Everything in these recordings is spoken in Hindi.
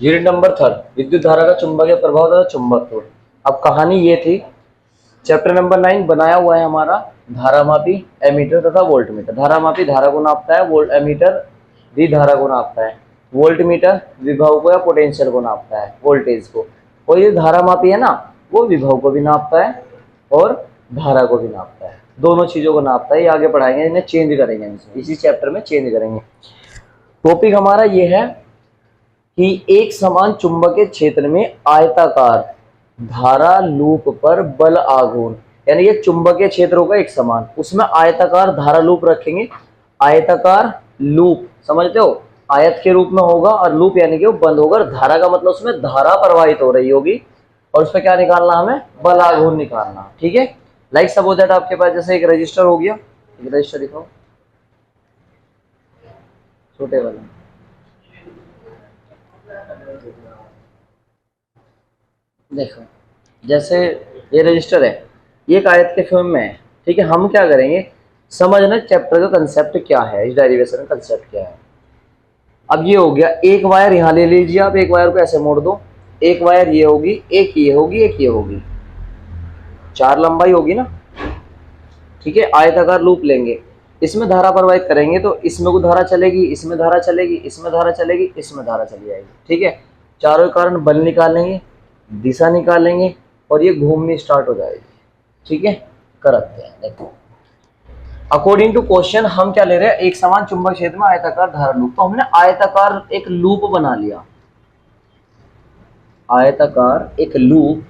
यूनिट नंबर 3, विद्युत धारा का चुंबकीय प्रभाव तथा चुंबकत्व। अब कहानी ये थी, चैप्टर नंबर 9 बनाया हुआ है हमारा धारामापी, एमीटर तथा वोल्टमीटर। धारामापी धारा को नापता है, वोल्ट एमीटर विधारा को नापता है, वोल्टमीटर विभव को या पोटेंशियल को नापता है, वोल्टेज को। और ये धारामापी है ना, वो विभव को भी नापता है और धारा को भी नापता है, दोनों चीजों को नापता है। ये आगे पढ़ाएंगे, इन्हें चेंज करेंगे, इसी चैप्टर में चेंज करेंगे। टॉपिक हमारा ये है कि एक समान चुंबकीय क्षेत्र में आयताकार धारा लूप पर बल आघूर्ण, यानी ये चुंबकीय क्षेत्र होगा एक समान, उसमें आयताकार धारा लूप रखेंगे। आयताकार लूप समझते हो, आयत के रूप में होगा और लूप यानी कि वो बंद होगा। धारा का मतलब उसमें धारा प्रवाहित हो रही होगी और उसमें क्या निकालना, हमें बल आघूर्ण निकालना। ठीक है, लाइक सपोज दैट आपके पास जैसे एक रजिस्टर हो गया, एक रजिस्टर दिखाओ छोटे वाला, देखो जैसे ये रजिस्टर है, ये एक आयत के फॉर्म में है। ठीक है, हम क्या करेंगे, समझना चैप्टर का कंसेप्ट क्या है, इस डेरिवेशन का कंसेप्ट क्या है। अब ये हो गया, एक वायर यहाँ ले लीजिए आप, एक वायर को ऐसे मोड़ दो, एक वायर ये होगी, एक ये होगी, एक ये होगी, 4 लंबाई होगी ना। ठीक है, आयताकार लूप लेंगे, इसमें धारा प्रवाहित करेंगे तो इसमें को धारा चलेगी, इसमें धारा चलेगी, इसमें धारा चलेगी, इसमें धारा चली जाएगी। ठीक है, चारों के कारण बल निकालेंगे, दिशा निकालेंगे और ये घूमनी स्टार्ट हो जाएगी। ठीक है, करते हैं। देखो अकॉर्डिंग टू क्वेश्चन हम क्या ले रहे हैं, एक समान चुंबक क्षेत्र में आयताकार धारा लूप। तो हमने आयताकार एक लूप बना लिया, आयताकार एक लूप।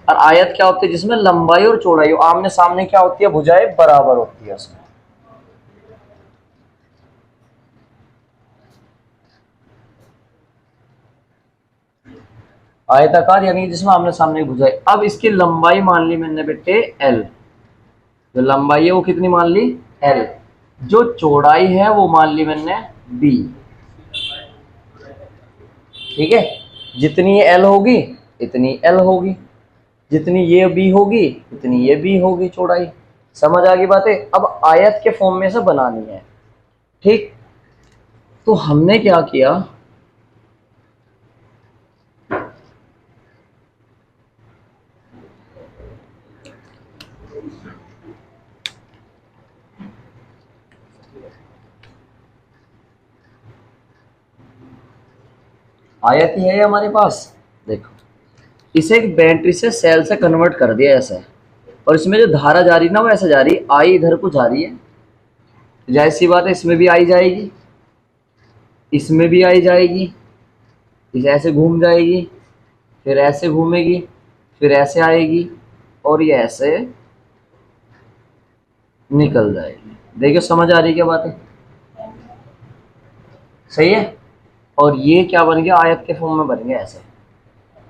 और आयत क्या होती है, जिसमें लंबाई और चौड़ाई आमने सामने क्या होती है, भुजाएं बराबर होती है उसमें। आयताकार यानी जिसमें आमने सामने भुजाएं। अब इसकी लंबाई मान ली मैंने बेटे L, जो लंबाई है वो कितनी मान ली L, जो चौड़ाई है वो मान ली मैंने B। ठीक है, जितनी ये L होगी इतनी L होगी, जितनी ये B होगी इतनी ये B होगी चौड़ाई। समझ आ गई बातें। अब आयत के फॉर्म में से बनानी है। ठीक, तो हमने क्या किया, आयत ही है हमारे पास। देखो इसे एक बैटरी से सेल से कन्वर्ट कर दिया ऐसा, और इसमें जो धारा जा रही ना वो ऐसे जा रही है, आई इधर को जा रही है, जाहिर सी बात है इसमें भी आई जाएगी, इसमें भी आई जाएगी, इसे ऐसे घूम जाएगी, फिर ऐसे घूमेगी, फिर ऐसे आएगी और ये ऐसे निकल जाएगी। देखिए समझ आ रही क्या बात है, सही है। और ये क्या बन गया, आयत के फॉर्म में बन गया ऐसे।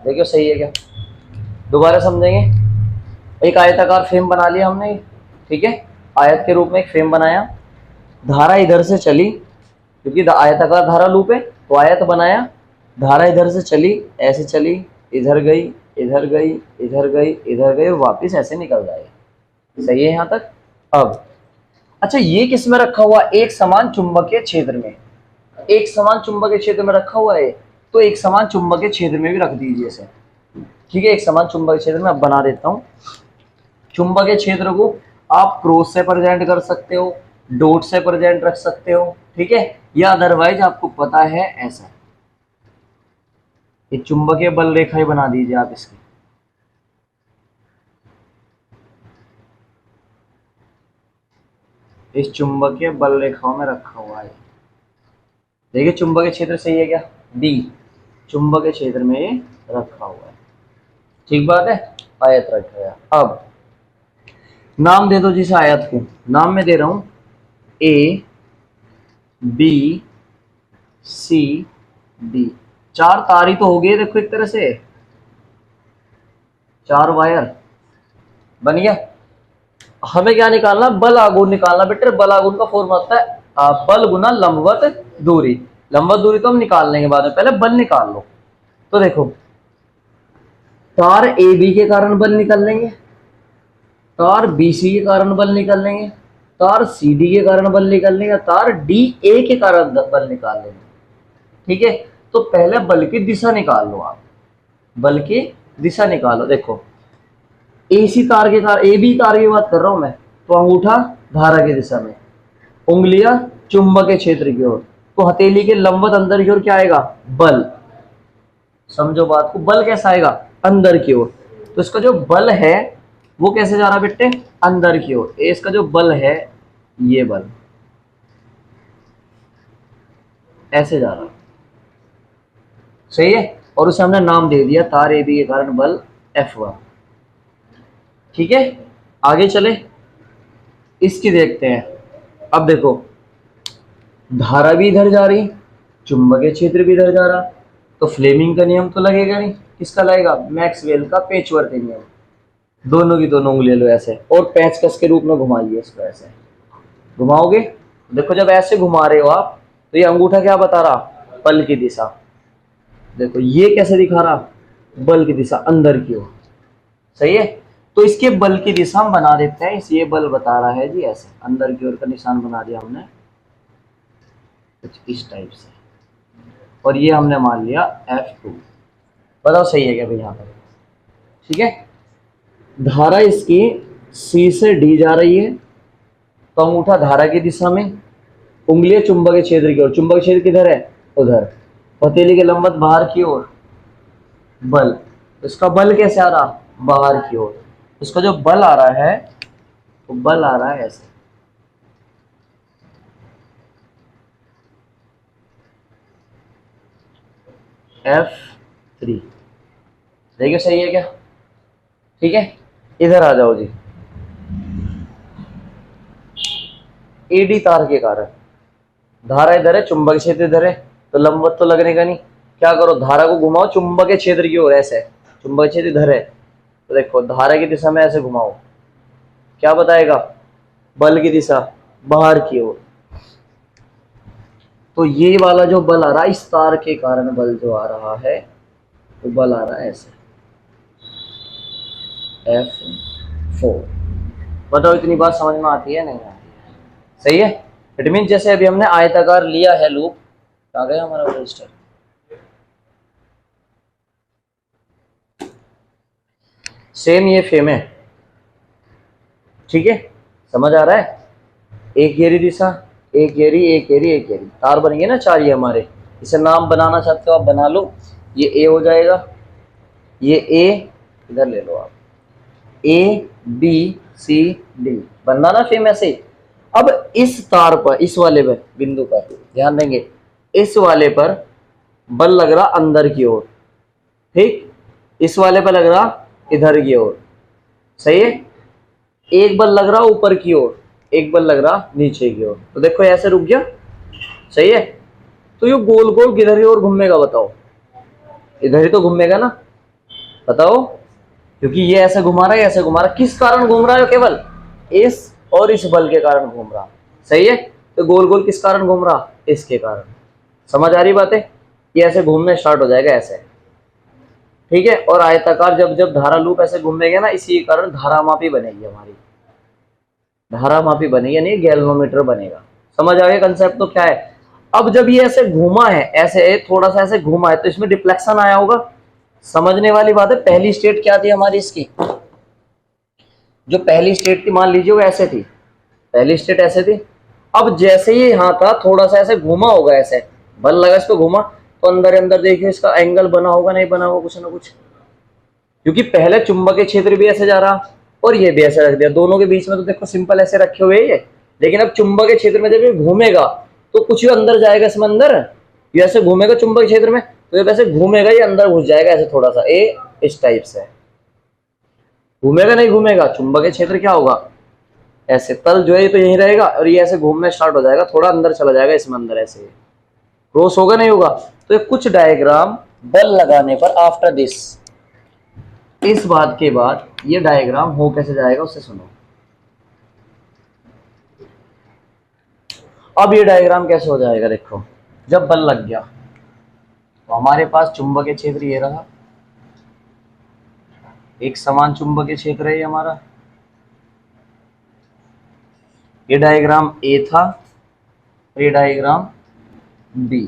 देखियो सही है क्या, दोबारा समझेंगे। एक आयताकार फ्रेम बना लिया हमने, ठीक है, आयत के रूप में एक फ्रेम बनाया, धारा इधर से चली क्योंकि आयताकार धारा लूप है, तो आयत बनाया, धारा इधर से चली, ऐसे चली, इधर गई, इधर गई, इधर गई, इधर गई और वापस ऐसे निकल जाएगी। सही है यहाँ तक। अब अच्छा ये किस में रखा हुआ, एक समान चुंबकीय क्षेत्र में, एक समान चुंबकीय क्षेत्र में रखा हुआ है, तो एक समान चुंबकीय क्षेत्र में भी रख दीजिए इसे। ठीक है, एक समान चुंबकीय क्षेत्र में अब बना देता हूं। चुंबकीय क्षेत्र को आप क्रॉस से प्रेजेंट कर सकते हो, डॉट से प्रेजेंट रख सकते हो, ठीक है, या अदरवाइज आपको पता है ऐसा, ये चुंबकीय बल रेखा बना दीजिए आप इसकी। इस चुंबकीय बल रेखाओं में रखा हुआ है। देखिए चुंबकीय क्षेत्र सही है क्या, डी चुंबकीय क्षेत्र में रखा हुआ है। ठीक बात है, आयत रखा गया। अब नाम दे दो जिस आयत को, नाम में दे रहा हूं ए बी सी डी, 4 तार तो हो गए, देखो एक तरह से 4 वायर बन गया। हमें क्या निकालना, बल आघूर्ण निकालना बेटे। बल आघूर्ण का फॉर्मूला होता है बल गुना लंबवत दूरी। लंबवत दूरी तो हम निकाल लेंगे बाद में, पहले बल निकाल लो। तो देखो तार ए बी के कारण बल निकल लेंगे, तार बी सी के कारण बल निकल लेंगे, तार CD के कारण बल निकालने या तार DA के कारण बल निकाल लेंगे। ठीक है, तो पहले बल की दिशा निकाल लो आप, बल की दिशा निकालो। देखो AC तार के कारण, AB तार की बात कर रहा हूं मैं, तो अंगूठा धारा की दिशा में, उंगलियां चुंबकीय क्षेत्र की ओर, तो हथेली के लंबवत अंदर की ओर क्या आएगा? बल। समझो बात को, बल कैसा आएगा? अंदर की ओर। तो इसका जो बल है वो कैसे जा रहा बेटे? अंदर की ओर। इसका जो बल है, ये बल ऐसे जा रहा, सही है। और उसे हमने नाम दे दिया तार AB के कारण बल F1। ठीक है, आगे चले, इसकी देखते हैं। अब देखो धारा भी इधर जा रही, चुंबकीय क्षेत्र भी इधर जा रहा, तो फ्लेमिंग का नियम तो लगेगा नहीं। किसका लगेगा? मैक्सवेल का पेचवर्क नियम। दोनों की दोनों उंगलियां लो ऐसे और पेचकस के रूप में घुमाइए इसको। ऐसे घुमाओगे, देखो जब ऐसे घुमा रहे हो आप, तो ये अंगूठा क्या बता रहा? बल की दिशा। देखो ये कैसे दिखा रहा? बल की दिशा अंदर की ओर, सही है। तो इसके बल की दिशा हम बना देते हैं। ये बल बता रहा है जी ऐसे, अंदर की ओर का निशान बना दिया हमने कुछ इस टाइप से, और ये हमने मान लिया F2। बताओ सही है क्या भाई यहाँ पर? ठीक है, धारा इसकी C से D जा रही है, तो अंगूठा धारा की दिशा में, उंगलियां चुंबकीय क्षेत्र की ओर। चुंबकीय क्षेत्र किधर है? उधर। हथेली के लंबवत बाहर की ओर बल। इसका बल कैसे आ रहा? बाहर की ओर। इसका जो बल आ रहा है, वो बल आ रहा है ऐसे, F3। देखिए सही है क्या? ठीक है, इधर आ जाओ जी। AD तार के कारण धारा इधर है, चुंबकीय क्षेत्र इधर है, तो लंबवत तो लगने का नहीं। क्या करो, धारा को घुमाओ चुंबकीय क्षेत्र की ओर ऐसे, चुंबकीय क्षेत्र इधर है, तो देखो धारा की दिशा में ऐसे घुमाओ, क्या बताएगा? बल की दिशा बाहर की ओर। तो ये वाला जो बल आ रहा है, इस तार के कारण बल जो आ रहा है, तो बल आ रहा है ऐसे F4। बताओ इतनी बात समझ में आती है नहीं आती है? सही है। इट मीन जैसे अभी हमने आयताकार लिया है लूप, आ गया हमारा रजिस्टर। सेम ये फेम है, ठीक है, समझ आ रहा है? एक येरी दिशा, एक येरी, एक येरी, एक येरी, तार बनेंगे ना 4 ये हमारे। इसे नाम बनाना चाहते हो आप बना लो। ये A हो जाएगा, ये A इधर ले लो आप, ABCD बनना ना फेम ऐसे। अब इस तार पर, इस वाले पर, बिंदु पर ध्यान देंगे, इस वाले पर बल लग रहा अंदर की ओर, ठीक, इस वाले पर लग रहा इधर की ओर, सही है। एक बल लग रहा ऊपर की ओर, एक बल लग रहा नीचे की ओर, तो देखो ऐसे रुक गया, सही है। तो ये गोल गोल किधर की ओर घूमेगा बताओ? इधर ही तो घूमेगा ना, बताओ, क्योंकि ये ऐसे घुमा रहा है, ऐसे घुमा रहा है। किस कारण घूम रहा है? केवल इस और इस बल के कारण घूम रहा, सही है। तो गोल गोल किस कारण घूम रहा? इसके कारण। समझ आ रही बात है? ये ऐसे घूमने स्टार्ट हो जाएगा ऐसे, ठीक है। और आयताकार जब जब धारा लूप ऐसे घूमेगा ना, इसी कारण धारामापी बनेगी हमारी, धारामापी बनेगी, यानी गैल्वेनोमीटर बनेगा। समझ आ गया कंसेप्ट? तो क्या है, अब जब ये ऐसे घूमा है, ऐसे थोड़ा सा ऐसे घूमा है, तो इसमें डिफ्लेक्शन आया होगा। समझने वाली बात है। पहली स्टेट क्या थी हमारी इसकी? जो पहली स्टेट थी, मान लीजिए वो ऐसे थी, पहली स्टेट ऐसे थी। अब जैसे ही यहाँ था, थोड़ा सा ऐसे घूमा होगा, ऐसे बल लगा इसको घूमा, तो अंदर अंदर देखिए इसका एंगल बना होगा, नहीं बना होगा, कुछ ना कुछ, क्योंकि पहले चुंबकीय क्षेत्र भी ऐसे जा रहा और ये भी ऐसे रख दिया। दोनों के बीच में तो देखो सिंपल ऐसे रखे हुए ये, लेकिन अब चुंबकीय क्षेत्र में जब ये घूमेगा तो कुछ भी अंदर जाएगा इसमें, अंदर ये ऐसे घूमेगा चुंबकीय क्षेत्र में, तो ये वैसे घूमेगा, ये अंदर घुस जाएगा ऐसे थोड़ा सा, ए इस टाइप से घूमेगा, नहीं घूमेगा, चुंबकीय क्षेत्र क्या होगा ऐसे, तल जो है तो यही रहेगा, और ये ऐसे घूमना स्टार्ट हो जाएगा, थोड़ा अंदर चला जाएगा इसमें, अंदर ऐसे क्रॉस होगा, नहीं होगा। तो ये कुछ डायग्राम बल लगाने पर आफ्टर दिस, इस बात के बाद ये डायग्राम हो कैसे जाएगा उससे सुनो। अब ये डायग्राम कैसे हो जाएगा? देखो जब बल लग गया तो हमारे पास चुंबकीय क्षेत्र ये रहा, एक समान चुंबकीय क्षेत्र है ये हमारा, ये डायग्राम ए था, ये डायग्राम बी।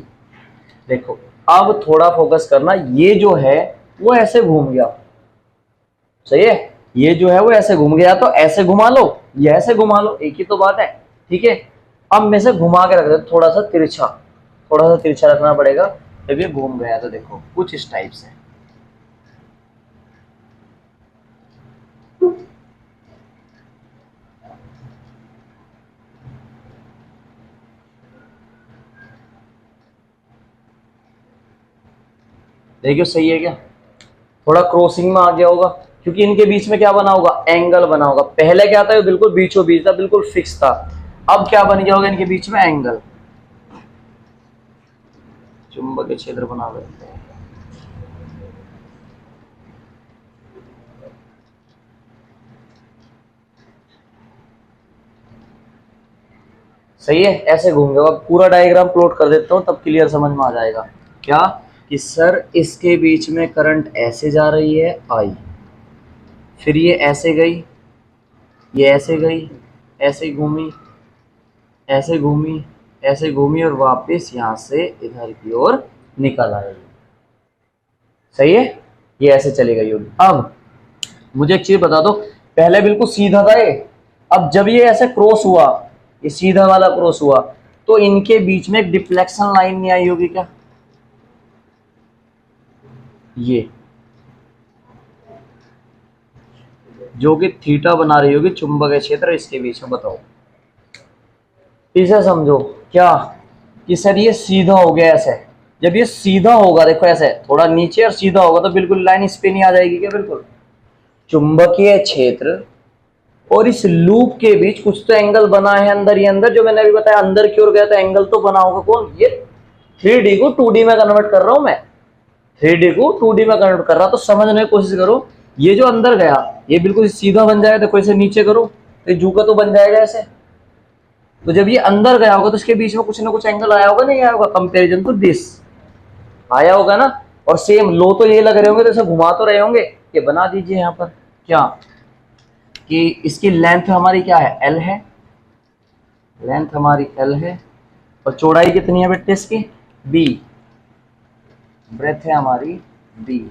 देखो अब थोड़ा फोकस करना, ये जो है वो ऐसे घूम गया, सही है, ये जो है वो ऐसे घूम गया, तो ऐसे घुमा लो, ये ऐसे घुमा लो, एक ही तो बात है, ठीक है। अब मैं से घुमा के रख देता, थोड़ा सा तिरछा, थोड़ा सा तिरछा रखना पड़ेगा। जब ये घूम गया तो देखो कुछ इस टाइप से, देखियो सही है क्या, थोड़ा क्रॉसिंग में आ गया होगा, क्योंकि इनके बीच में क्या बना होगा, एंगल बना होगा। पहले क्या था, ये बिल्कुल बीचों बीच था, बिल्कुल फिक्स था, अब क्या बन गया होगा इनके बीच में, एंगल, चुंबकीय क्षेत्र बना देते हैं। सही है, ऐसे घूम गया। अब पूरा डायग्राम प्लॉट कर देता हूं, तब क्लियर समझ में आ जाएगा क्या, कि सर इसके बीच में करंट ऐसे जा रही है आई, फिर ये ऐसे गई, ये ऐसे गई, ऐसे घूमी, ऐसे घूमी, ऐसे घूमी, और वापस यहां से इधर की ओर निकल आई। सही है, ये ऐसे चली गई होगी। अब मुझे एक चीज बता दो, पहले बिल्कुल सीधा था ये, अब जब ये ऐसे क्रॉस हुआ, ये सीधा वाला क्रॉस हुआ, तो इनके बीच में एक डिफ्लेक्शन लाइन नहीं आई होगी क्या, ये जो कि थीटा बना रही होगी चुंबकीय क्षेत्र इसके बीच में। बताओ, इसे समझो क्या, कि सर ये सीधा हो गया ऐसे, जब ये सीधा होगा, देखो ऐसे थोड़ा नीचे और सीधा होगा, तो बिल्कुल लाइन इस पे नहीं आ जाएगी क्या, बिल्कुल। चुंबकीय क्षेत्र और इस लूप के बीच कुछ तो एंगल बना है अंदर ही अंदर, जो मैंने अभी बताया, अंदर की ओर गया तो एंगल तो बना होगा। कौन, ये 3D को 2D में कन्वर्ट कर रहा हूं मैं, 3D को 2D में कन्वर्ट कर रहा, तो समझने की कोशिश करो। ये जो अंदर गया, ये बिल्कुल सीधा बन जाएगा, देखो इसे नीचे करो तो झुका तो बन जाएगा ऐसे। तो जब ये अंदर गया होगा तो इसके बीच में कुछ ना कुछ एंगल आया होगा, नहीं आया होगा, कंपेरिजन टू दिस आया होगा ना। और सेम लो तो ये लग रहे होंगे, तो इसे घुमा तो रहे होंगे। ये बना दीजिए यहाँ पर क्या, कि इसकी लेंथ हमारी क्या है, एल है, लेंथ हमारी एल है, और चौड़ाई कितनी है बेटे इसकी, बी, ब्रेथ है हमारी बी,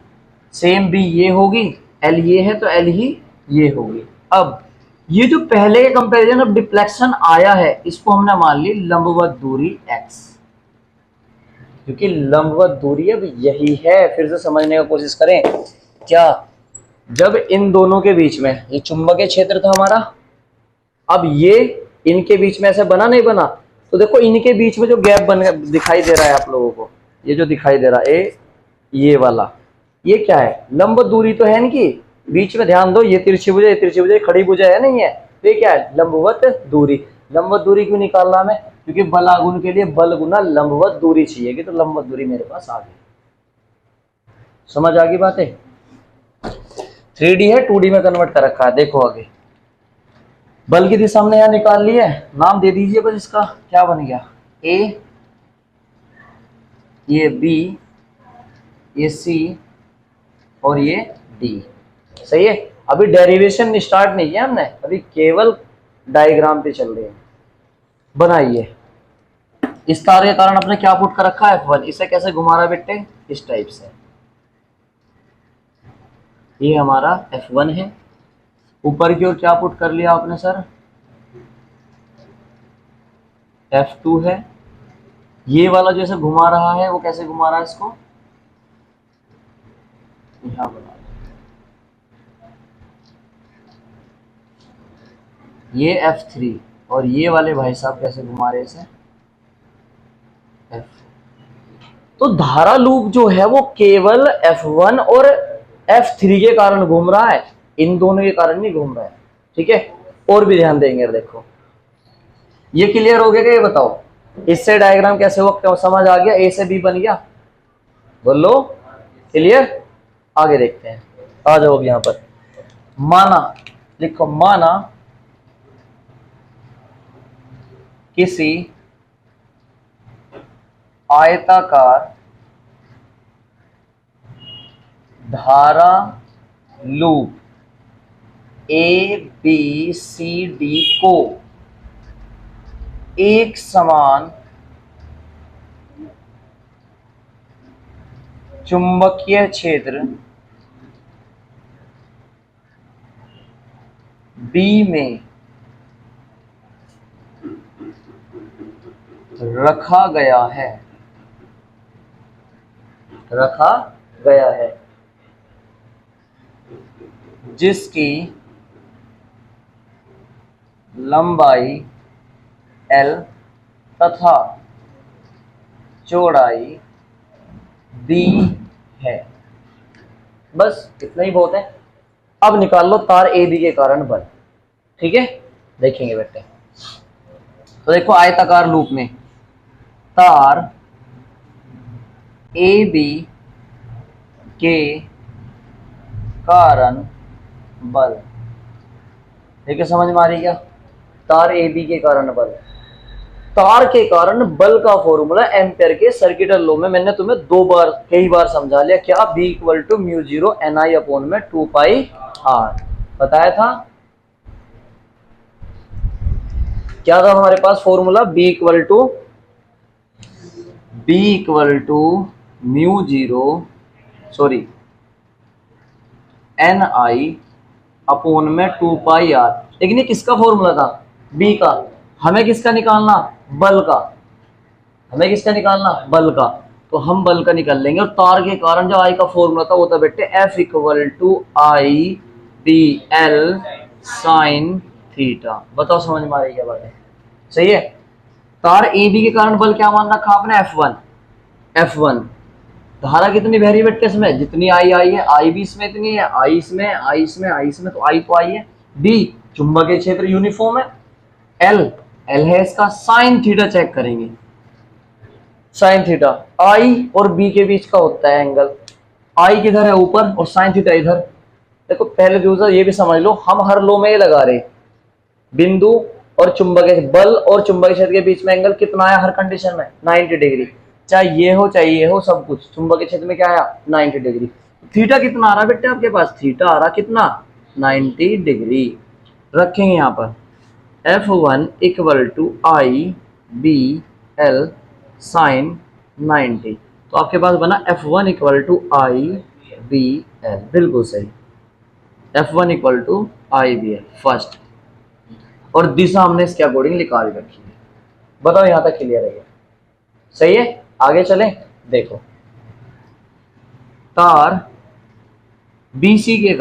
सेम बी ये होगी, एल ये है तो एल ही ये होगी। अब ये जो पहले के कंपैरिजन ऑफ डिफ्लेक्शन आया है, इसको हमने मान ली लंबवत दूरी x, क्योंकि लंबवत दूरी अब यही है। फिर से समझने की कोशिश करें क्या, जब इन दोनों के बीच में ये चुंबकीय क्षेत्र था हमारा, अब ये इनके बीच में ऐसे बना नहीं बना, तो देखो इनके बीच में जो गैप बन दिखाई दे रहा है आप लोगों को, ये जो दिखाई दे रहा है ये वाला, ये क्या है, लंबवत दूरी तो है इनकी बीच में। ध्यान दो, ये तिरछी भुजा, ये तिरछी भुजा, खड़ी भुजा है नहीं है, तो ये क्या है, लंबवत दूरी। लंबवत दूरी क्यों निकालना हमें, क्योंकि बल आघूर्ण के लिए बल गुना लंबवत दूरी चाहिए, कि तो लंबवत दूरी मेरे पास आ गई। समझ आ गई बातें, 3D है 2D में कन्वर्ट कर रखा है। देखो आगे, बल की दिशा हमने यहां निकाल ली है, नाम दे दीजिए बस इसका, क्या बन गया, ए, ये बी, ये सी, और ये डी। सही है, अभी डेरिवेशन स्टार्ट नहीं किया हमने, अभी केवल डायग्राम पे चल रहे हैं। बनाइए, इस तार के कारण अपने क्या पुट कर रखा है, F1, इसे कैसे घुमा रहा है बेटे, इस टाइप से। ये हमारा F1 है, ऊपर की ओर क्या पुट कर लिया आपने सर, F2 है। ये वाला जैसे घुमा रहा है, वो कैसे घुमा रहा है इसको, यहां बना, ये F3, और ये वाले भाई साहब कैसे घुमा रहे इसे, F। तो धारा लूप जो है वो केवल F1 और F3 के कारण घूम रहा है, इन दोनों के कारण नहीं घूम रहा है, ठीक है। और भी ध्यान देंगे, देखो ये क्लियर हो गया क्या, ये बताओ इससे डायग्राम कैसे हुआ, क्यों समझ आ गया, ए से बी बन गया, बोलो क्लियर। आगे देखते हैं, आ जाओ अब यहां पर, माना, लिखो माना किसी आयताकार धारा loop A B C D को एक समान चुंबकीय क्षेत्र B में रखा गया है जिसकी लंबाई L तथा चौड़ाई B है। बस इतना ही बहुत है। अब निकाल लो तार AB के कारण बल। ठीक है, देखेंगे बेटे। तो देखो आयताकार लूप में तार AB के कारण बल, ठीक है, समझ में आ रही क्या? तार AB के कारण बल, तार के कारण बल का फॉर्मूला एम्पेयर के सर्किटल लॉ में मैंने तुम्हें कई बार समझा लिया। क्या? B equal to mu 0 NI upon में 2 पाई R बताया था। क्या था हमारे पास formula? B equal to mu 0 NI upon में 2 पाई R। लेकिन ये किसका फॉर्मूला था? B का। हमें किसका निकालना? बल का। हमें किसका निकालना? बल का। तो हम बल का निकाल लेंगे। और तार के कारण जो I का फॉर्मूला था वो था बेटे F equal to I B L sine theta. बताओ समझ में आ रही क्या बात है? सही है। तार AB के कारण बल क्या मान रखा आपने? F1। धारा कितनी बह रही है बेटे इसमें? जितनी I है, I भी इसमें इतनी है, I इसमें, तो I तो I है। B चुंबकीय क्षेत्र यूनिफॉर्म है। L है इसका साइन थीटा चेक करेंगे। साइन थीटा I और B के बीच का होता है एंगल। I किधर है? ऊपर, और साइन थीटा इधर। देखो पहले दूसरा ये भी समझ लो, हम हर लो में ये लगा रहे बिंदु और चुंबकीय बल और चुंबकीय क्षेत्र के बीच में एंगल कितना आया हर कंडीशन में? 90 डिग्री। चाहे ये हो सब कुछ, चुंबकीय क्षेत्र में क्या आया? 90 डिग्री। थीटा कितना आ रहा बेटे आपके पास? थीटा आ रहा कितना? 90 डिग्री। रखेंगे यहाँ पर F1 equal to I B L sine 90। तो आपके पास बना F1 equal to I B L। बिल्कुल सही, F1 equal to I B L first. और दिशा हमने इसके अकॉर्डिंग निकाल रखी है। बताओ यहां तक क्लियर है? सही है। आगे चलें। देखो तार BC के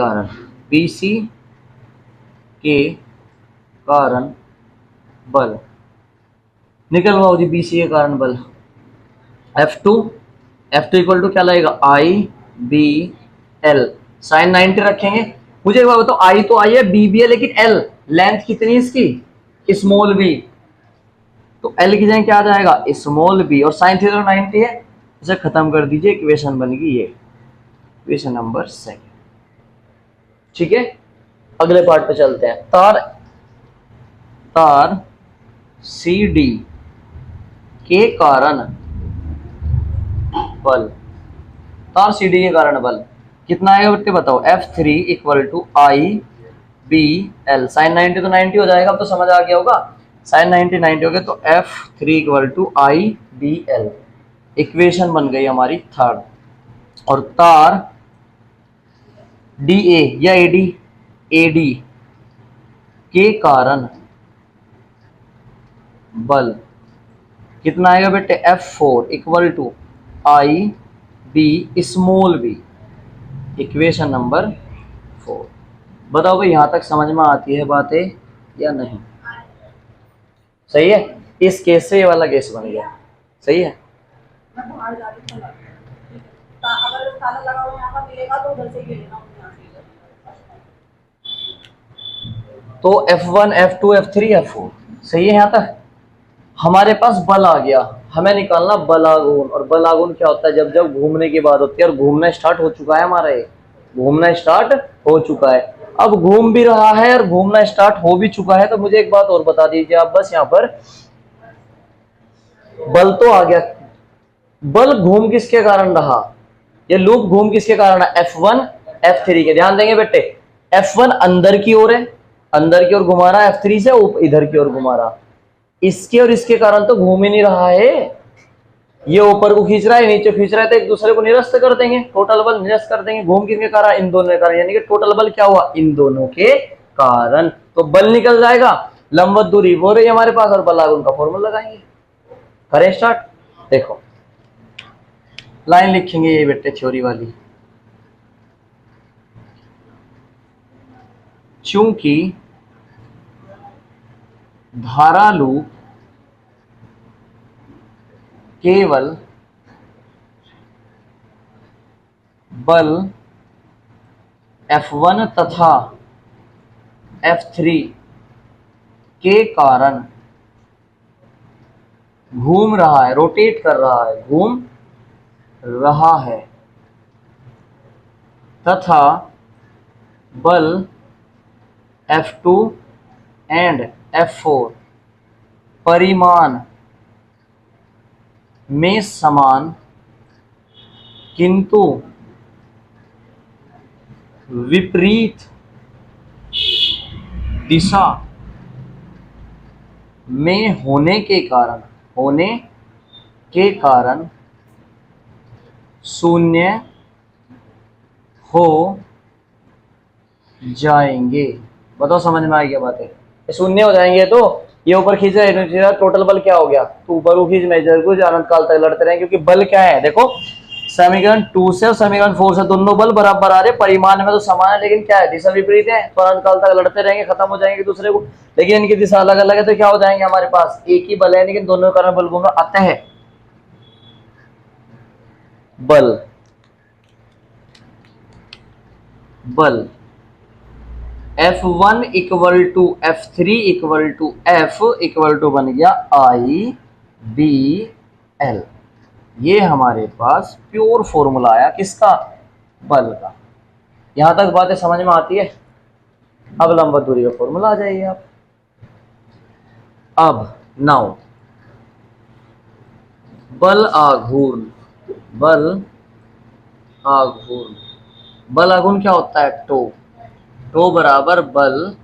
कारण बल निकलवाओ जी। BC के कारण बल F2 इक्वल टू क्या लगेगा? I B L साइन 90 रखेंगे। मुझे एक बात बताओ, I तो I है, B भी है, लेकिन L लेंथ कितनी है इसकी? Small b। तो L की जगह क्या आ जाएगा? Small b। और साइन थीटा 90 है, इसे खत्म कर दीजिए। इक्वेशन बन गई ये, इक्वेशन नंबर 2। ठीक है, अगले पार्ट पे चलते हैं। तार CD के कारण बल, तार CD के कारण बल कितना आएगा बेटे? बताओ। F3 equal to I B L sine 90 तो 90 हो जाएगा। अब तो समझ आ गया होगा, साइन 90 हो गया। तो F3 equal to I B L equation बन गई हमारी 3rd। और तार DA या AD के कारण बल कितना आएगा बेटे? F4 equal to I B small b equation number 4। बताओ भाई यहां तक समझ में आती है बातें या नहीं? सही है। इस केस से ये वाला केस बन गया। सही है। तो F1 F2 F3 F4 सही है। यहां तक हमारे पास बल आ गया। हमें निकालना बलागुण। और बलागुण क्या होता है? जब जब घूमने की बात होती है। और घूमना स्टार्ट हो चुका है हमारा, ये घूमना स्टार्ट हो चुका है। अब घूम भी रहा है और घूमना स्टार्ट हो भी चुका है। तो मुझे एक बात और बता दीजिए आप, बस यहाँ पर बल तो आ गया, बल घूम किसके कारण रहा? ये लूप घूम किसके कारण है? F1 F3 के। ध्यान देंगे बेटे, F1 अंदर की ओर है, अंदर की ओर घुमा रहा है, F3 से इधर की ओर घुमा रहा। इसके और इसके कारण तो घूम ही नहीं रहा है। ये ऊपर को खींच रहा है, नीचे खींच रहा है, तो एक दूसरे को निरस्त कर देंगे, टोटल बल निरस्त कर देंगे। घूम किसके कारण? इन दोनों के कारण, यानी कि टोटल बल क्या हुआ? इन दोनों के कारण। तो बल निकल जाएगा, लंबवत दूरी हो रही है हमारे पास, और बल आघूर्ण का फॉर्मूला लगाएंगे। करें स्टार्ट। देखो लाइन लिखेंगे ये बेटे थ्योरी वाली। चूंकि धारालु केवल बल F1 तथा F3 के कारण घूम रहा है, रोटेट कर रहा है, घूम रहा है, तथा बल F2 एंड F4 परिमाण में समान किंतु विपरीत दिशा में होने के कारण शून्य हो जाएंगे। बताओ समझ में आई क्या बात है? शून्य हो जाएंगे तो ये ऊपर खींच रहा है, टोटल बल क्या हो गया? तो ऊपर को खींच मेजर को अनंत काल तक लड़ते रहेंगे, क्योंकि बल क्या है? देखो समीकरण 2 से और समीकरण 4 से दोनों बल बराबर आ रहे, परिमाण में तो समान है, लेकिन क्या है? दिशा विपरीत है, तो अनंत काल तक लड़ते रहेंगे, खत्म हो जाएंगे दूसरे को। लेकिन इनकी दिशा अलग अलग है, तो क्या हो जाएंगे? हमारे पास एक ही बल है, लेकिन दोनों कारण बल घूम रहा। अतः बल F1 equal to F3 equal to F equal to बन गया IBL। ये हमारे पास प्योर फॉर्मूला आया किसका? बल का। यहां तक बातें समझ में आती है? अब लंबवत दूरी का फॉर्मूला आ जाइए आप। अब नाउ बल आघूर्ण, बल आघूर्ण क्या होता है? टो बराबर बल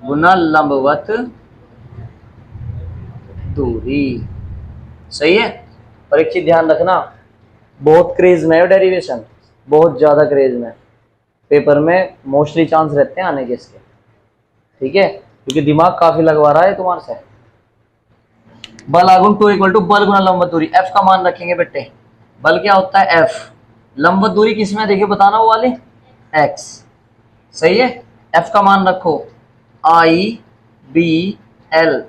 गुना लंबवत दूरी। सही है? और एक चीज ध्यान रखना, बहुत क्रेज में है डेरिवेशन, बहुत ज्यादा क्रेज में, पेपर में मोस्टली चांस रहते हैं आने के इसके। ठीक है, क्योंकि दिमाग काफी लगवा रहा है तुम्हारे से। बल आघूर्ण टो इक्वल टू बल गुना लंबवत दूरी। एफ का मान रखेंगे बेटे। बल क्या होता है? एफ। लंबवत दूरी किसमें? देखिए बताना, वो वाली एक्स। सही है? एफ का मान रखो IBL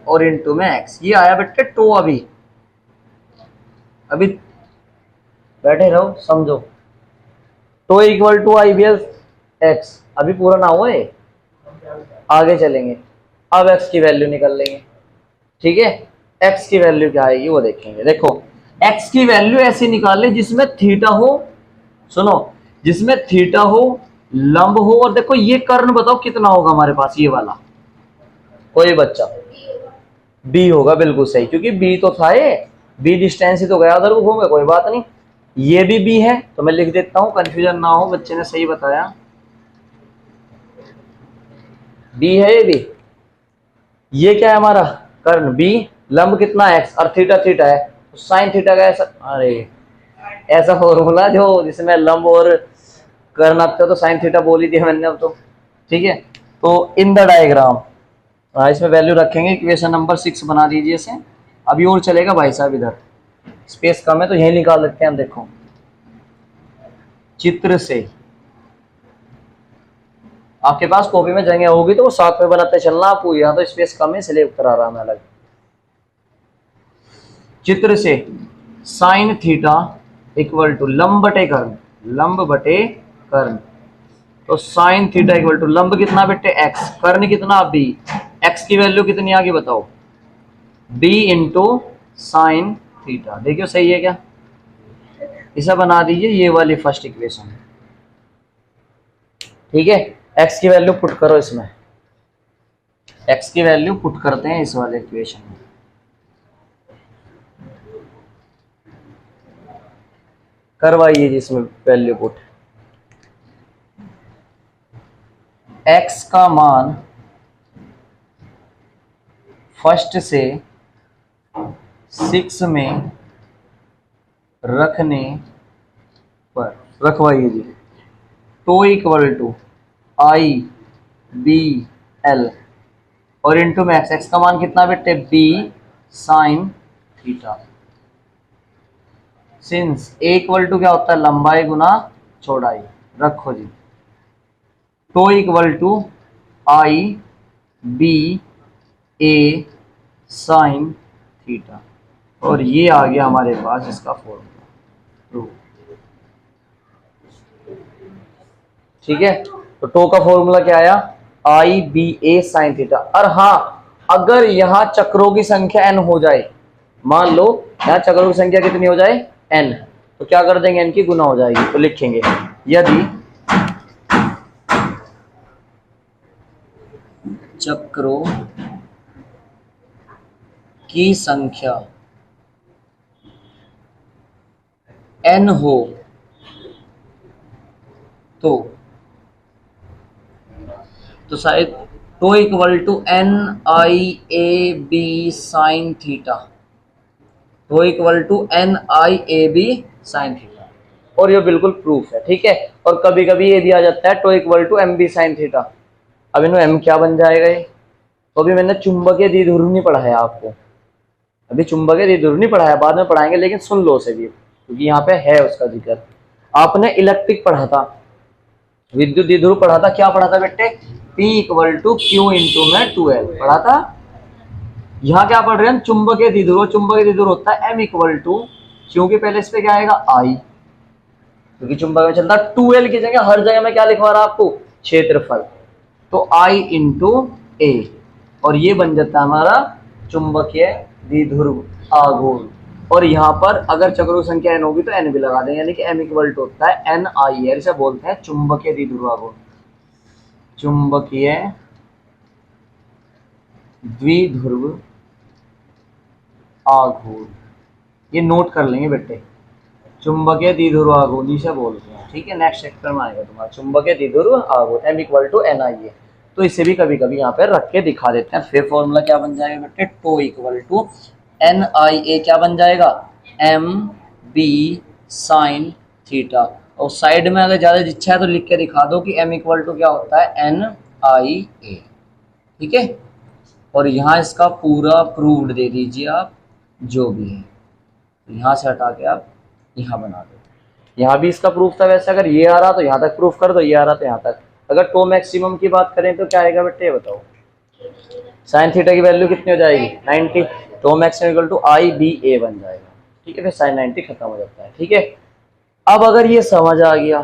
और इनटू में एक्स। ये आया बेटे टो। अभी बैठे रहो, समझो। Tau equal to IBL x. अभी पूरा ना हुआ है, आगे चलेंगे। अब एक्स की वैल्यू निकल लेंगे। ठीक है, एक्स की वैल्यू क्या आएगी वो देखेंगे। देखो एक्स की वैल्यू ऐसी निकाल ले जिसमें थीटा हो, सुनो, जिसमें थीटा हो, लंब हो, और देखो ये कर्ण बताओ कितना होगा हमारे पास? ये वाला कोई बच्चा बी होगा, बिल्कुल सही, क्योंकि बी तो था, ये बी डिस्टेंस ही तो गया उधर, वो घूम गया, कोई बात नहीं। ये भी बी है, तो मैं लिख देता हूं, कंफ्यूजन ना हो, बच्चे ने सही बताया, बी है ये भी। ये क्या है हमारा? कर्ण। बी लंब कितना? एक्स, और थीटा थीटा है, तो साइन थीटा का ऐसा, अरे ऐसा फॉर्मूला जो जिसमें लंब और कर्ण आते हो, तो साइन थीटा बोल ही दिया मैंने अब तो। ठीक है, तो इन द डायग्राम इसमें वैल्यू रखेंगे। इक्वेशन नंबर 6 बना दीजिए इसे। अभी और चलेगा भाई साहब, इधर स्पेस कम है तो यही निकाल लेते हैं हम। देखो चित्र से, आपके पास कॉपी में जगह होगी तो वो साथ में बनाते चलना आपको, यहाँ तो स्पेस कम है इसलिए करा रहा मैं अलग। चित्र से साइन थीटा इक्वल टू लंब बटे कर्ण, लंब बटे कर्ण, तो साइन थीटा इक्वल टू लंब कितना बेटे? एक्स, कर्ण कितना? बी। एक्स की वैल्यू कितनी आ गई बताओ? B into sine theta. देखियो सही है क्या? इसे बना दीजिए, ये वाली फर्स्ट इक्वेशन। ठीक है, एक्स की वैल्यू पुट करो इसमें, एक्स की वैल्यू पुट करते हैं इस वाले इक्वेशन में। करवाइए जिसमें वैल्यू पुट। एक्स का मान फर्स्ट से 6 में रखने पर, रखवाइए जी, tau equal to I B L और इंटू में एक्स, एक्स का मान कितना बेटे B sine theta. Since A equal to क्या होता है लंबाई गुना चौड़ाई, रखो जी, tau equal to I B A sine theta, और ये आ गया हमारे पास इसका फॉर्मूला। ठीक है, तो टो का फॉर्मूला क्या आया आई बी ए साइन थीटा। और हाँ, अगर यहां चक्रों की संख्या n हो जाए, मान लो यहां चक्रों की संख्या कितनी हो जाए n, तो क्या कर देंगे n की गुना हो जाएगी, तो लिखेंगे यदि चक्रों की संख्या n हो तो शायद tau equal to N I A B sine theta, tau equal to N I A B sine theta, और ये बिल्कुल प्रूफ है। ठीक है, और कभी कभी ये भी आ जाता है tau equal to M B sine theta. अब इन्हों एम क्या बन जाएगा ये, तो अभी मैंने चुंबकीय द्विध्रुव नहीं पढ़ाया आपको, अभी चुंबकीय द्विध्रुव नहीं पढ़ाया, बाद में पढ़ाएंगे, लेकिन सुन लो उसे भी क्योंकि यहाँ पे है उसका जिक्र। आपने इलेक्ट्रिक पढ़ा था, विद्युत द्विध्रुव पढ़ा था, क्या पढ़ा था बेटे P equal to q into में 2L पढ़ा था। यहाँ क्या पढ़ रहे हैं चुंबकीय द्विध्रुव, चुंबकीय द्विध्रुव होता है M इक्वल टू, क्योंकि पहले इस पे क्या आएगा I, क्योंकि चुंबक में चलता है 2L की जगह हर जगह में क्या लिखवा रहा आपको क्षेत्रफल, तो I इंटू A, और ये बन जाता है हमारा चुंबकीय द्विध्रुव आघूर्ण। और यहाँ पर अगर चक्रों की संख्या n होगी तो n भी लगा दें, यानी कि m इक्वल टू होता है n आई है, इसे बोलते हैं चुंबकीय द्विध्रुव आघूर्ण, चुंबकीय द्विध्रुव आघूर्ण, ये नोट कर लेंगे बेटे, चुंबकीय द्विध्रुव आघूर्ण से बोलते हैं। ठीक है, नेक्स्ट चैप्टर में आएगा तुम्हारा चुंबकीय द्विध्रुव आघूर्ण, m इक्वल टू n आई है, तो इसे भी कभी कभी यहाँ पे रख के दिखा देते हैं। फिर फॉर्मूला क्या बन जाएगा बेटे, to equal to N I ए क्या बन जाएगा एम बी साइन थीटा, और साइड में अगर ज्यादा इच्छा है तो लिख के दिखा दो कि m इक्वल टू क्या होता है एन आई ए। ठीक है, और यहाँ इसका पूरा प्रूव्ड दे दीजिए आप जो भी है, तो यहाँ से हटा के आप यहाँ बना दो, यहाँ भी इसका प्रूफ था, वैसे अगर ये आ रहा तो यहाँ तक प्रूफ कर दो, ये आ रहा तो यहाँ तक। अगर टो मैक्सिमम की बात करें तो क्या आएगा बेटे, ये बताओ, साइन थीटा की वैल्यू कितनी हो जाएगी 90, tau maximum equal to I B A बन जाएगा। ठीक है, फिर साइन 90 खत्म हो जाता है। ठीक है, अब अगर ये समझ आ गया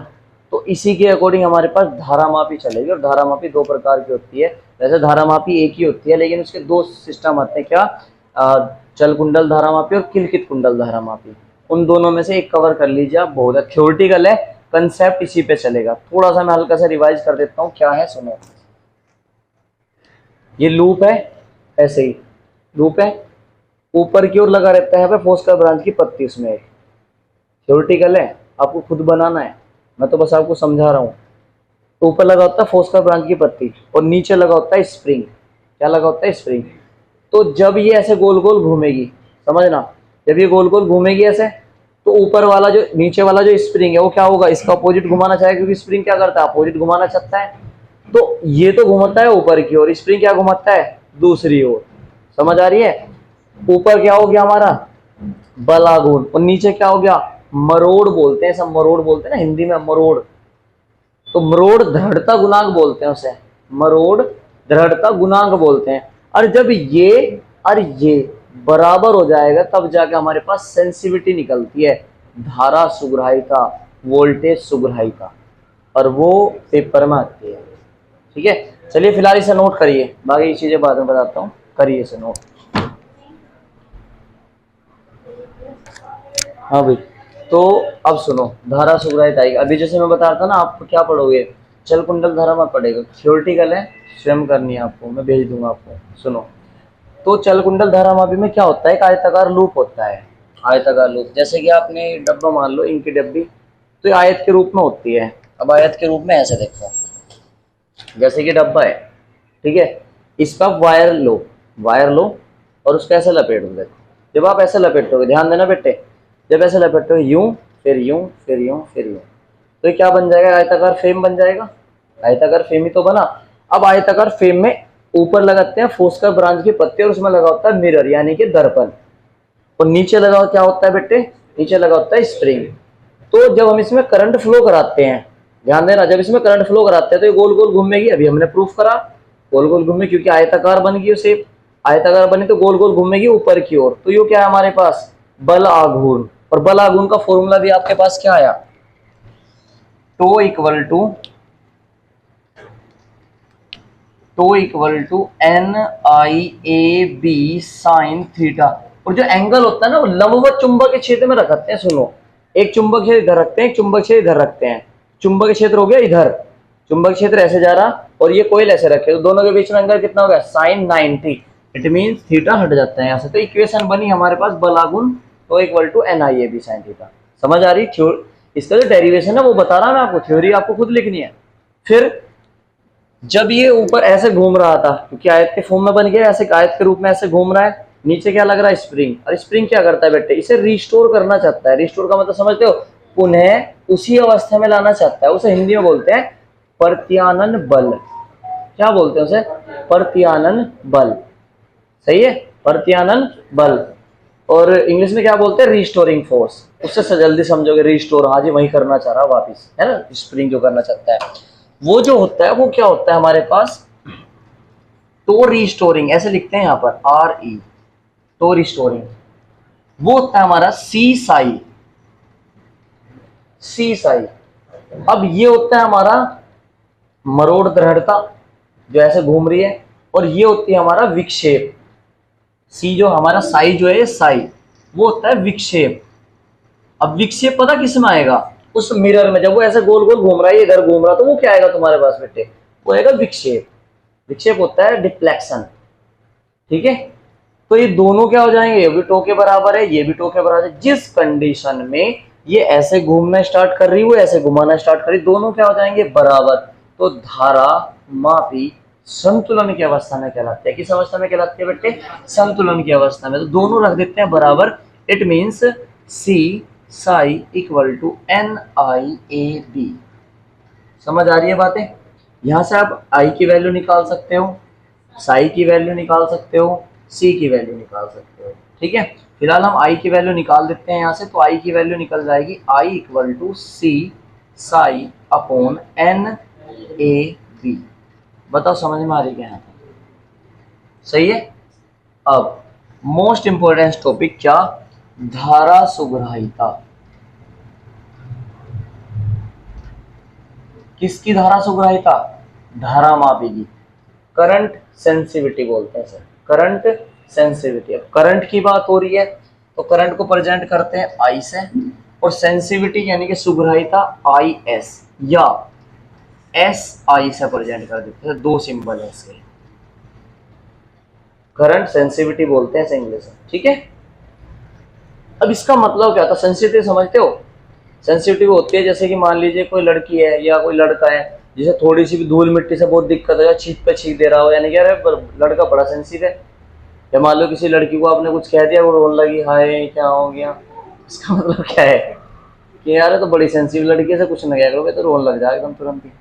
तो इसी के अकॉर्डिंग हमारे पास धारामापी चलेगी, और धारामापी दो प्रकार की होती है, वैसे धारामापी एक ही होती है, लेकिन उसके दो सिस्टम आते हैं, क्या चल कुंडल धारामापी और किलकित कुंडल धारामापी, उन दोनों में से एक कवर कर लीजिए आप, बहुत थ्योरेटिकल है, कंसेप्ट इसी पे चलेगा। थोड़ा सा मैं हल्का सा रिवाइज कर देता हूँ, क्या है सुनो, ये लूप है, ऐसे ही लूप है, ऊपर की ओर लगा रहता है फोस्कर ब्रांच की पत्ती, उसमें एक थ्योरेटिकल है, आपको खुद बनाना है, मैं तो बस आपको समझा रहा हूँ। तो ऊपर लगा होता है फोस्कर ब्रांच की पत्ती और नीचे लगा होता है स्प्रिंग, क्या लगा होता है स्प्रिंग। तो जब ये ऐसे गोल गोल घूमेगी, समझना, जब ये गोल गोल घूमेगी ऐसे, तो ऊपर वाला जो नीचे वाला जो स्प्रिंग है वो क्या होगा, इसका अपोजिट घुमाना चाहेगा, क्योंकि स्प्रिंग क्या करता है अपोजिट घुमाना चाहता है। तो ये तो घुमाता है ऊपर की ओर, स्प्रिंग क्या घुमाता है दूसरी ओर, समझ आ रही है। ऊपर क्या हो गया हमारा बल आघूर्ण, और नीचे क्या हो गया मरोड़ बोलते हैं, सब मरोड़ बोलते हैं ना हिंदी में, मरोड़, तो मरोड़ दृढ़ता गुणांक बोलते हैं उसे, मरोड़ दृढ़ता गुणांक बोलते हैं। और जब ये और ये बराबर हो जाएगा तब जाके हमारे पास सेंसिटिविटी निकलती है, धारा सुग्राहिता, वोल्टेज सुग्राहिता, और वो पेपर में आती है। ठीक है, चलिए फिलहाल इसे नोट करिए, बाकी चीजें बाद में बताता हूँ, करिए इसे नोट। हाँ भाई, तो अब सुनो, धारा सुग्राहित आएगी, अभी जैसे मैं बता रहा था ना, आप क्या पढ़ोगे चल कुंडल धारा में पढ़ेगा, थ्योरेटिकल है, स्वयं करनी है आपको, मैं भेज दूंगा आपको। सुनो, तो चल कुंडल धारामापी में क्या होता है, एक आयताकार लूप होता है, आयताकार लूप, जैसे कि आपने डब्बा मान लो, इंक की डब्बी, तो ये आयत के रूप में होती है। अब आयत के रूप में ऐसे देखो, जैसे कि डब्बा है, ठीक है, इस पर वायर लो, वायर लो और उसको ऐसे लपेट दो, देखो जब आप ऐसे लपेटोगे, ध्यान देना बेटे, जब ऐसे लपेटोगे यूं, फिर यूं, फिर यूं, फिर यूं, तो ये क्या बन जाएगा? आयताकार फ्रेम बन जाएगा। आयताकार फ्रेम ही तो बना। अब आयताकार फ्रेम में ऊपर लगाते हैं फोस्कर ब्रांच की पत्ती और उसमें लगा होता है मिरर यानी कि दर्पण, और नीचे लगा क्या होता है बेटे? नीचे लगा होता है स्प्रिंग। तो जब हम इसमें करंट फ्लो कराते हैं, ध्यान देना, जब इसमें करंट फ्लो कराते हैं तो ये गोल गोल घूमेगी। अभी हमने प्रूफ करा गोल गोल घूमे, क्योंकि आयताकार बन गई शेप, आयताकार बनी तो गोल गोल घूमेगी ऊपर की ओर। तो ये क्या है हमारे पास? बल आघूर्ण। और बल आघूर्ण का फॉर्मूला भी आपके पास क्या आया? Tau equal to N I A B sine theta. और जो एंगल होता है ना वो लंबवत चुंबक के क्षेत्र में रखते हैं। सुनो, एक चुंबक क्षेत्र इधर रखते हैं, एक चुंबक क्षेत्र इधर रखते हैं। चुंबक क्षेत्र हो गया इधर, चुंबक क्षेत्र ऐसे जा रहा और ये कोयल ऐसे रखे, तो दोनों के बीच में एंगल कितना हो गया? साइन 90। इट मींस थीटा हट जाता है यहाँ से। तो इक्वेशन बनी हमारे पास बल आघूर्ण tau equal to N I A B sine theta. समझ आ रही? इसका जो डेरिवेशन है वो बता रहा मैं आपको, थ्योरी आपको खुद लिखनी है। फिर जब ये ऊपर ऐसे घूम रहा था, क्योंकि आयत के फॉर्म में बन गया, ऐसे आयत के रूप में ऐसे घूम रहा है, नीचे क्या लग रहा है? स्प्रिंग। और स्प्रिंग क्या करता है बेटे? इसे रिस्टोर करना चाहता है। रिस्टोर का मतलब समझते हो? पुनः उसी अवस्था में लाना चाहता है। उसे हिंदी में बोलते हैं प्रत्यानन बल। क्या बोलते हैं उसे? प्रत्यानन बल। सही है, प्रत्यानन बल। और इंग्लिश में क्या बोलते हैं? Restoring force. उससे जल्दी समझोगे रिस्टोर, हाँ जी वही करना चाह रहा वापिस, है ना? स्प्रिंग जो करना चाहता है वो जो होता है वो क्या होता है हमारे पास? तो रिस्टोरिंग, ऐसे लिखते हैं यहाँ पर आर ई, तो रिस्टोरिंग। वो होता है हमारा सी साई, सी साई। अब ये होता है हमारा मरोड़ दृढ़ता जो ऐसे घूम रही है, और ये होती है हमारा विक्षेप। सी जो हमारा साई जो है साई, वो होता है विक्षेप। अब विक्षेप पता किस में आएगा? उस मिरर में, जब वो ऐसे गोल गोल घूम रहा है, इधर घूम रहा, तो वो क्या आएगा तुम्हारे पास बेटे? वो आएगा विक्षेप। विक्षेप होता है डिफ्लेक्शन। ठीक है, तो ये दोनों क्या हो जाएंगे? ये भी टो के बराबर है, ये भी टो के बराबर है। जिस कंडीशन में ये ऐसे घूमना स्टार्ट कर रही, वो ऐसे घुमाना स्टार्ट कर रही, दोनों क्या हो जाएंगे? बराबर। तो धारा मापी संतुलन की अवस्था में कहलाती है। किस अवस्था में कहलाती है बेटे? संतुलन की अवस्था में। तो दोनों रख देते हैं बराबर। It means C psi equal to N I A B. समझ आ रही है बातें? यहां से आप आई की वैल्यू निकाल सकते हो, साई की वैल्यू निकाल सकते हो, सी की वैल्यू निकाल सकते हो। ठीक है, फिलहाल हम आई की वैल्यू निकाल देते हैं यहाँ से। तो आई की वैल्यू निकल जाएगी I equal to C psi upon N A B. बताओ समझ में आ रही क्या? सही है। अब मोस्ट इंपोर्टेंट टॉपिक क्या? धारा सुग्राहिता। किसकी धारा सुग्राहिता? धारा मापी की। करंट सेंसिटिविटी बोलते हैं सर, करंट सेंसिटिविटी। अब करंट की बात हो रही है तो करंट को प्रेजेंट करते हैं आई से, और सेंसिटिविटी यानी कि सुग्राहिता आई एस या एस आई से प्रेजेंट कर देते हैं। दो सिंबल है इसके, करंट सेंसिटिविटी बोलते हैं इंग्लिश में। ठीक है, अब इसका मतलब क्या था? सेंसिटिविटी समझते हो? सेंसिटिविटी होती है जैसे कि मान लीजिए कोई लड़की है या कोई लड़का है जिसे थोड़ी सी भी धूल मिट्टी से बहुत दिक्कत है, छींक पे छींक दे रहा हो, यानी क्या लड़का बड़ा सेंसिटिव है। या मान लो किसी लड़की को आपने कुछ कह दिया, वो रोने लगी, हाय क्या हो गया, इसका मतलब क्या है कि यार तो बड़ी सेंसिटिव लड़की से कुछ न कह करोगे तो रोने लग जाए एकदम तुरंत ही।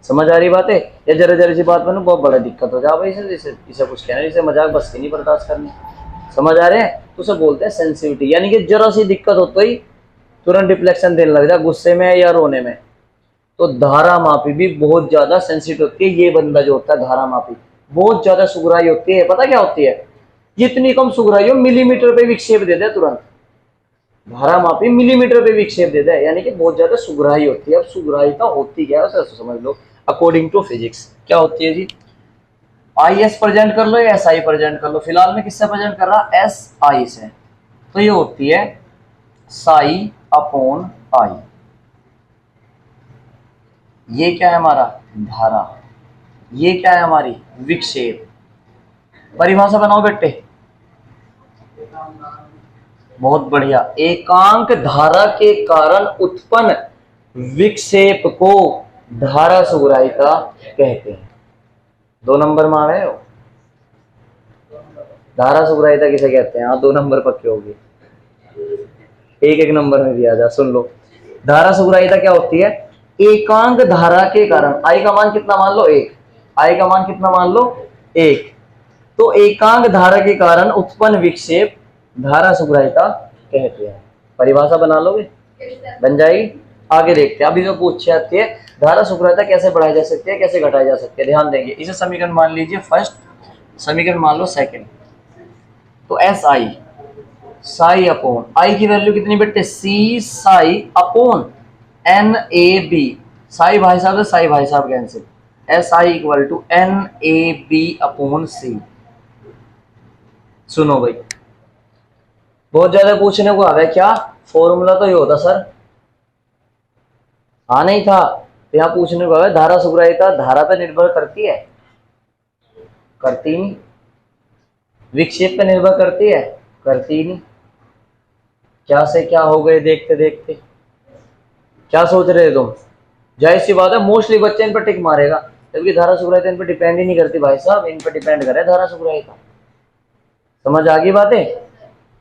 समझ आ रही बात है? या जरा जरा सी बात में ना बहुत बड़ा दिक्कत हो जाए, इसे कुछ कहना, इसे मजाक बस की नहीं बर्दाश्त करनी। समझ आ रहे हैं? तो उसे बोलते हैं सेंसिटिविटी, यानी कि जरा सी दिक्कत हो तो ही तुरंत डिफ्लेक्शन देने लग जाए, गुस्से में या रोने में। तो धारा मापी भी बहुत ज्यादा सेंसिटिव होती है। ये बंदा जो होता है धारा मापी, बहुत ज्यादा सुगराई होती है। पता क्या होती है? जितनी कम सुगराई हो मिलीमीटर पे विक्षेप दे दे तुरंत। धारा मापी मिलीमीटर पे विक्षेप दे दे, यानी कि बहुत ज्यादा सुगराई होती है। अब सुगराई का होती क्या है समझ लो। अकॉर्डिंग टू फिजिक्स क्या होती है जी? आई एस प्रेजेंट कर लो या एस आई प्रेजेंट कर लो। फिलहाल में किससे प्रेजेंट कर रहा? एस आई से। तो ये होती है साई अपॉन आई। ये क्या है हमारा? धारा। ये क्या है हमारी? विक्षेप। परिभाषा बनाओ बेटे। बहुत बढ़िया। एकांक धारा के कारण उत्पन्न विक्षेप को धारा सुग्राहिता कहते हैं। 2 नंबर में आ रहे हो? धारा सुग्राहिता किसे कहते हैं? हाँ 2 नंबर पक्के हो गए, एक नंबर में भी आ जा। सुन लो, धारा सुग्राहिता क्या होती है? एकांक धारा के कारण, आई का मान कितना मान लो 1, आई का मान कितना मान लो 1, तो एकांक धारा के कारण उत्पन्न विक्षेप धारा सुग्राहिता कहते हैं। परिभाषा बना लोगे? बन जाएगी। आगे देखते हैं। अभी जो पूछ जाती है धारा सुग्राहिता कैसे बढ़ाई जा सकती है, कैसे घटाई जा सकती है, ध्यान देंगे। इसे समीकरण मान लीजिए फर्स्ट, समीकरण मान लो सेकंड। तो S I psi upon, I की वैल्यू कितनी बेटे? C psi upon N A B, psi भाई साहब से साई भाई साहब cancel, S I equal to N A B upon C. सुनो भाई, बहुत ज्यादा पूछने को आ रहा है क्या? फॉर्मूला तो ये होता सर, हाँ नहीं था तो यहाँ पूछने को आ रहा है धारा सुग्राहिता धारा पर निर्भर करती है? करती नहीं। विक्षेप पर निर्भर करती है? करती नहीं। क्या से क्या हो गए देखते देखते। क्या सोच रहे तुम? जाहिर सी बात है मोस्टली बच्चे इन पर टिक मारेगा, जबकि धारा सुग्राहिता इन पर डिपेंड ही नहीं करती भाई साहब, इन पर डिपेंड करे धारा सुग्राहिता। समझ आ गई बातें?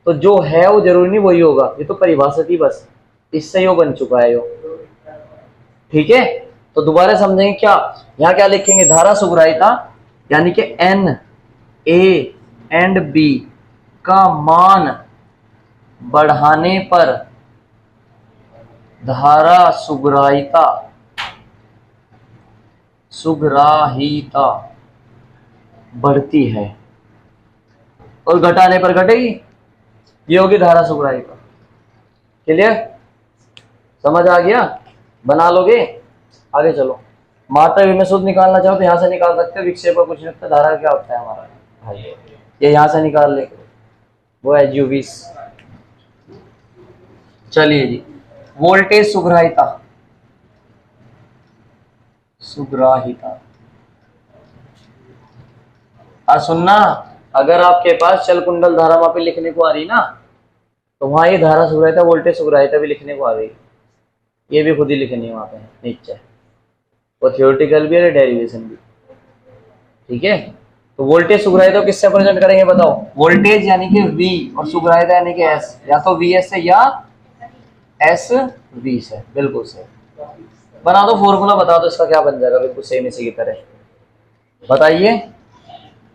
तो जो है वो जरूरी नहीं वही होगा, ये तो परिभाषा थी बस, इससे यो बन चुका है यो। ठीक है, तो दोबारा समझेंगे क्या? यहाँ क्या लिखेंगे? धारा सुग्राहिता यानी कि एन ए एंड बी का मान बढ़ाने पर धारा सुग्राहिता बढ़ती है और घटाने पर घटेगी, ये होगी धारा सुग्राहिता। क्लियर? समझ आ गया? बना लोगे? आगे चलो। मात्रा में शुद्ध निकालना चाहो तो यहां से निकाल सकते हो, विक्षेप पर कुछ नहीं होता। धारा क्या होता है हमारा भाई, ये यहां से निकाल ले, वो है U20। चलिए जी, वोल्टेज सुग्राहिता, सुनना, अगर आपके पास चल कुंडल धारा मापी लिखने को आ रही ना, तो वहां ये धारा सुग्राहिता वोल्टेज सुग्राहिता भी लिखने को आ रही, ये भी खुद ही लिखनी है वहां पे नीचे, वो थियोरेटिकल भी है डेरिवेशन भी। ठीक है, तो वोल्टेज सुग्राहिता को किससे रिप्रेजेंट करेंगे बताओ? वोल्टेज यानी कि V और सुग्राहिता यानी कि S, या तो VS से या SV से। बिल्कुल सही। बना दो फॉर्मूला, बता दो इसका क्या बन जाएगा, बिल्कुल सेम इसी की तरह। बताइए।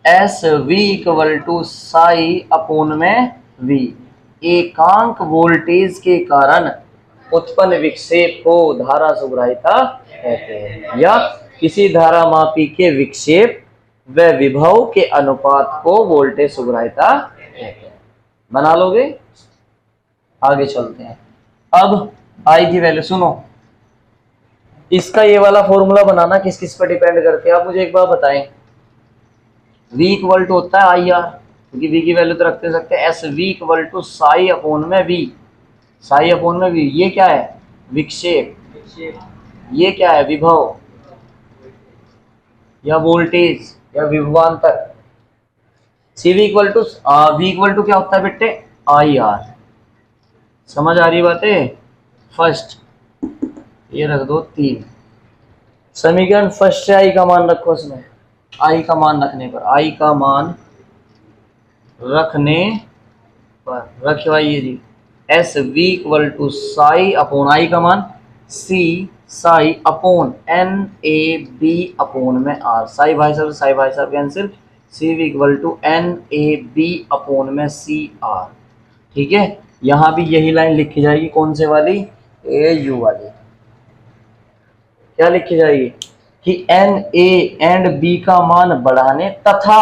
SV equal to psi upon में V, एकांक वोल्टेज के कारण उत्पन्न विक्षेप को धारा सुग्राहिता कहते हैं, या किसी धारा मापी के विक्षेप व विभव के अनुपात को वोल्टेज सुग्राहिता कहते हैं। बना लोगे? आगे चलते हैं। अब आई की वैल्यू सुनो, इसका ये वाला फॉर्मूला बनाना किस किस पर डिपेंड करते हैं आप मुझे एक बार बताएं। V इक्वल टू होता है आई आर, क्योंकि V की वैल्यू तो रखते सकते हैं। SV equal to psi upon में V, साई अपोन में V, ये क्या है? विक्षेप। ये क्या है? विभव या वोल्टेज या विभवांतर। CV equal to V equal to क्या होता है बेटे? I R. समझ आ रही बातें? फर्स्ट ये रख दो 3 समीकरण, फर्स्ट से आई का मान रखो, उसमें आई का मान रखने पर, आई का मान रखने पर रखवाइए जी, SV equal to psi upon I का मान C psi upon NAB upon में R, साई भाई साहब cancel, CV equal to NAB upon में CR। ठीक है, यहां भी यही लाइन लिखी जाएगी, कौन से वाली? AU वाली। क्या लिखी जाएगी? कि NA एंड B का मान बढ़ाने तथा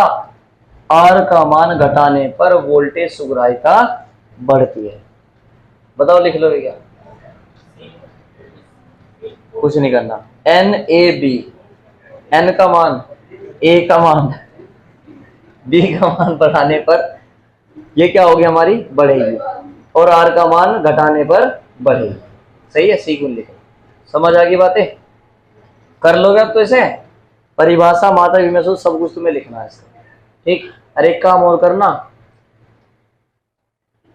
R का मान घटाने पर वोल्टेज सुग्राहिता बढ़ती है। बताओ लिख लोगे क्या? कुछ नहीं करना। NAB, N का मान, A का मान, B का मान बढ़ाने पर ये क्या होगी हमारी? बढ़ेगी, और R का मान घटाने पर बढ़ेगी। सही है, सी गुण लिखो। समझ आ गई बातें? कर लोगे अब तो इसे, परिभाषा, मात्रा, विमेय सब कुछ तुम्हें लिखना है इसका। ठीक, अरे एक काम और करना,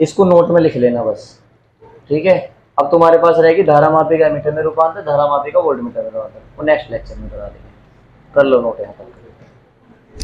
इसको नोट में लिख लेना बस। ठीक है, अब तुम्हारे पास रहेगी धारा मापी का एमीटर में रूपांतर, धारा मापी का वोल्टमीटर में रूपांतर, वो नेक्स्ट लेक्चर में करा देंगे। कर लो नोट यहाँ तक।